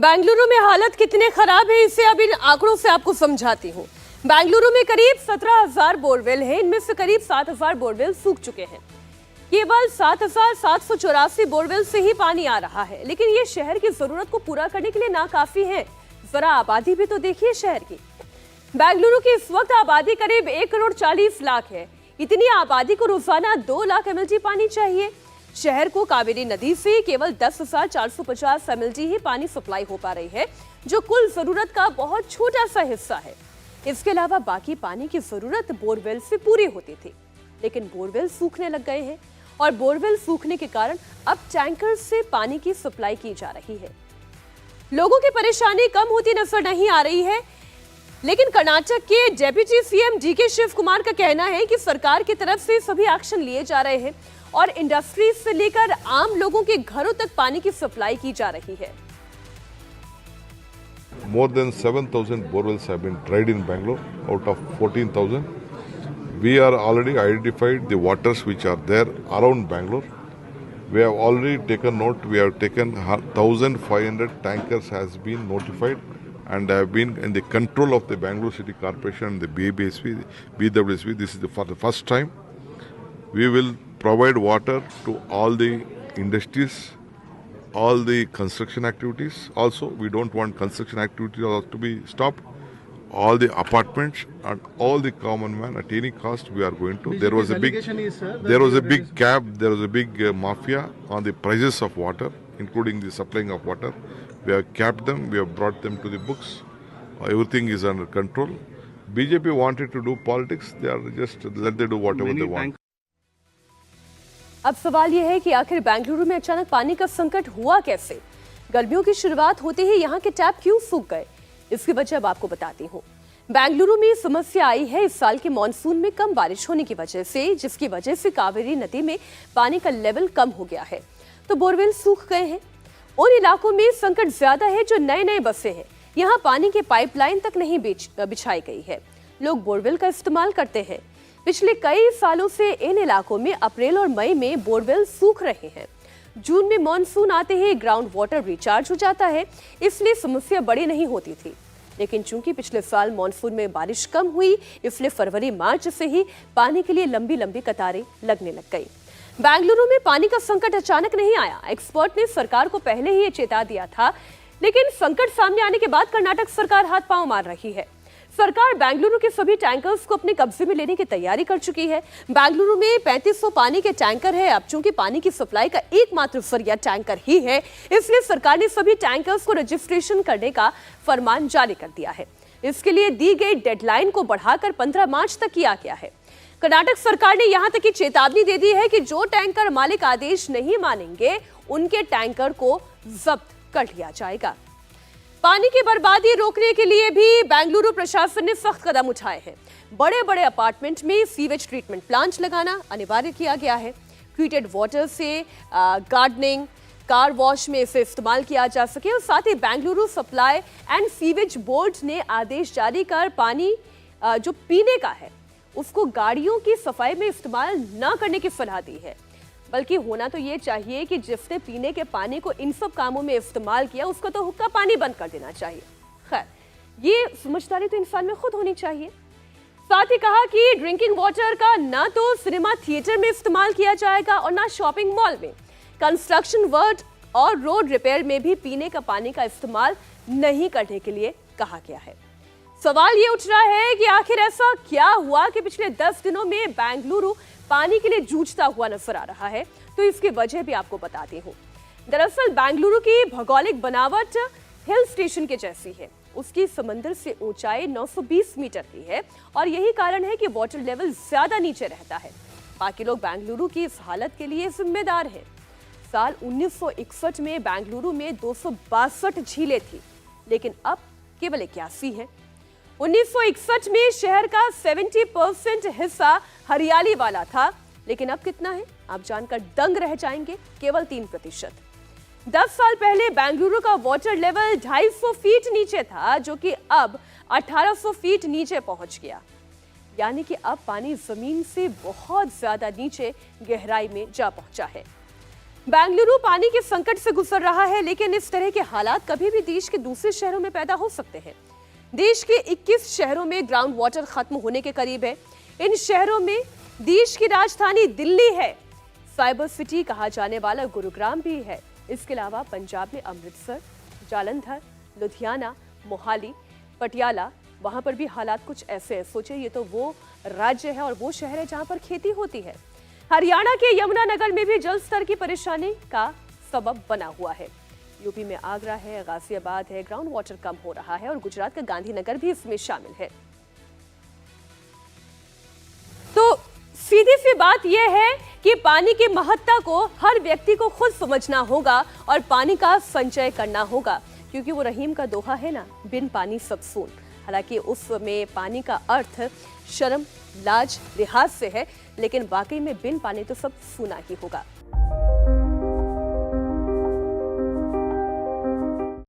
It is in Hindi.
बेंगलुरु में हालत कितने खराब है इसे अब इन आंकड़ों से आपको समझाती हूँ। बेंगलुरु में करीब 17,000 बोरवेल हैं, इनमें से करीब 7,000 बोरवेल सूख चुके हैं। केवल 7,784 बोरवेल से ही पानी आ रहा है, लेकिन ये शहर की जरूरत को पूरा करने के लिए नाकाफी है। जरा आबादी भी तो देखिए शहर की। बेंगलुरु की इस वक्त आबादी करीब 1,40,00,000 है। इतनी आबादी को रोजाना 2 लाख mlg पानी चाहिए। शहर को कावेरी नदी से केवल 10,450 mlg ही पानी सप्लाई हो पा रही है, जो कुल जरूरत का बहुत छोटा सा हिस्सा है। इसके अलावा बाकी पानी की जरूरत बोरवेल से पूरी होती थी, लेकिन बोरवेल सूखने लग गए हैं और बोरवेल सूखने के कारण अब टैंकर से पानी की सप्लाई की जा रही है। लोगों की परेशानी कम होती नजर नहीं आ रही है, लेकिन कर्नाटक के deputy CM DK Shivakumar का कहना है कि सरकार की तरफ से सभी एक्शन लिए जा रहे हैं और इंडस्ट्रीज से लेकर आम लोगों के घरों तक पानी की सप्लाई की जा रही है। More than 7,000 borewells have been tried in Bangalore out of 14,000. We are already identified the waters which are there around Bangalore. We have already taken note. We have taken 1,500 tankers has been notified and have been in the control of the Bangalore City Corporation and the BWSP. This is for the first time. We will provide water to all the industries, all the construction activities. Also, we don't want construction activities to be stopped. All the apartments and all the common man at any cost we are going to. There was a big cap, there was a big mafia on the prices of water, including the supplying of water. We have capped them, we have brought them to the books. Everything is under control. BJP wanted to do politics, they are just let they do whatever they want. अब सवाल यह है कि आखिर बेंगलुरु में अचानक पानी का संकट हुआ कैसे? गर्मियों की शुरुआत होते ही यहाँ के टैप क्यों सूख गए? इसकी वजह अब आपको बताती हूँ। बेंगलुरु में समस्या आई है इस साल के मॉनसून में कम बारिश होने की वजह से, जिसकी वजह से कावेरी नदी में पानी का लेवल कम हो गया है, तो बोरवेल सूख गए हैं। उन इलाकों में संकट ज्यादा है जो नए बसे हैं। यहाँ पानी की पाइपलाइन तक नहीं बिछाई गई है। लोग बोरवेल का इस्तेमाल करते हैं। पिछले कई सालों से इन इलाकों में अप्रैल और मई में बोरवेल सूख रहे हैं। जून में मॉनसून आते ही ग्राउंड वाटर रिचार्ज हो जाता है, इसलिए समस्या बड़ी नहीं होती थी। लेकिन चूंकि पिछले साल मॉनसून में बारिश कम हुई, इसलिए फरवरी मार्च से ही पानी के लिए लंबी कतारें लगने लग गई। बेंगलुरु में पानी का संकट अचानक नहीं आया। एक्सपर्ट ने सरकार को पहले ही ये चेता दिया था, लेकिन संकट सामने आने के बाद कर्नाटक सरकार हाथ पांव मार रही है। सरकार बेंगलुरु के सभी टैंकर्स को अपने कब्जे में लेने की तैयारी कर चुकी है। बेंगलुरु में 3500 पानी के टैंकर है। अब चूंकि पानी की सप्लाई का एकमात्र जरिया टैंकर ही है, इसलिए सरकार ने सभी टैंकर्स को रजिस्ट्रेशन करने का फरमान जारी कर दिया है। इसके लिए दी गई डेडलाइन को बढ़ाकर 15 मार्च तक किया गया है। कर्नाटक सरकार ने यहां तक की चेतावनी दे दी है कि जो टैंकर मालिक आदेश नहीं मानेंगे, उनके टैंकर को जब्त कर लिया जाएगा। पानी की बर्बादी रोकने के लिए भी बेंगलुरु प्रशासन ने सख्त कदम उठाए हैं। बड़े अपार्टमेंट में सीवेज ट्रीटमेंट प्लांट लगाना अनिवार्य किया गया है। ट्रीटेड वाटर से गार्डनिंग, कार वॉश में इसे इस्तेमाल किया जा सके, और साथ ही Bengaluru supply and sewage board ने आदेश जारी कर पानी जो पीने का है उसको गाड़ियों की सफाई में इस्तेमाल न करने की सलाह दी है। बल्कि होना तो ये चाहिए कि जिसने पीने के पानी को इन सब कामों में इस्तेमाल किया, उसको तो हुक्का पानी बंद कर देना चाहिए। खैर, ये समझदारी तो इंसान में खुद होनी चाहिए। साथ ही कहा कि ड्रिंकिंग वाटर का ना तो सिनेमा थिएटर में इस्तेमाल किया जाएगा और ना शॉपिंग मॉल में। कंस्ट्रक्शन वर्क और रोड रिपेयर में भी पीने का पानी का इस्तेमाल नहीं करने के लिए कहा गया है। सवाल ये उठ रहा है कि आखिर ऐसा क्या हुआ कि पिछले 10 दिनों में बेंगलुरु पानी के लिए जूझता हुआ नजर आ रहा है, तो इसकी वजह भी आपको बताती हूँ। दरअसल बेंगलुरु की भौगोलिक बनावट हिल स्टेशन के जैसी है। उसकी समंदर से ऊंचाई 920 मीटर की है और यही कारण है कि वाटर लेवल ज्यादा नीचे रहता है। बाकी लोग बेंगलुरु की इस हालत के लिए जिम्मेदार हैं। साल 1961 में बेंगलुरु में 262 झीलें थी, लेकिन अब केवल 81 है। 1961 में शहर का 70% हिस्सा हरियाली वाला था, लेकिन अब कितना है आप जानकर दंग रह जाएंगे, केवल 3%। 10 साल पहले बेंगलुरु का वाटर लेवल 250 फीट नीचे था, जो कि अब 1800 फीट नीचे पहुंच गया। यानी कि अब पानी जमीन से बहुत ज्यादा नीचे गहराई में जा पहुंचा है। बेंगलुरु पानी के संकट से गुजर रहा है, लेकिन इस तरह के हालात कभी भी देश के दूसरे शहरों में पैदा हो सकते हैं। देश के 21 शहरों में ग्राउंड वाटर खत्म होने के करीब है। इन शहरों में देश की राजधानी दिल्ली है, साइबर सिटी कहा जाने वाला गुरुग्राम भी है। इसके अलावा पंजाब में अमृतसर, जालंधर, लुधियाना, मोहाली, पटियाला, वहां पर भी हालात कुछ ऐसे हैं। सोचिए, ये तो वो राज्य है और वो शहर है जहां पर खेती होती है। हरियाणा के यमुनानगर में भी जल स्तर की परेशानी का सबब बना हुआ है। यूपी में आगरा है, गाजियाबाद है, ग्राउंड वाटर कम हो रहा है और गुजरात का गांधीनगर भी इसमें शामिल है। तो सीधी सी बात यह है कि पानी की महत्ता को हर व्यक्ति को खुद समझना होगा और पानी का संचय करना होगा, क्योंकि वो रहीम का दोहा है ना, बिन पानी सब सून। हालांकि उसमें पानी का अर्थ शर्म, लाज, लिहाज से है, लेकिन वाकई में बिन पानी तो सब सूना ही होगा।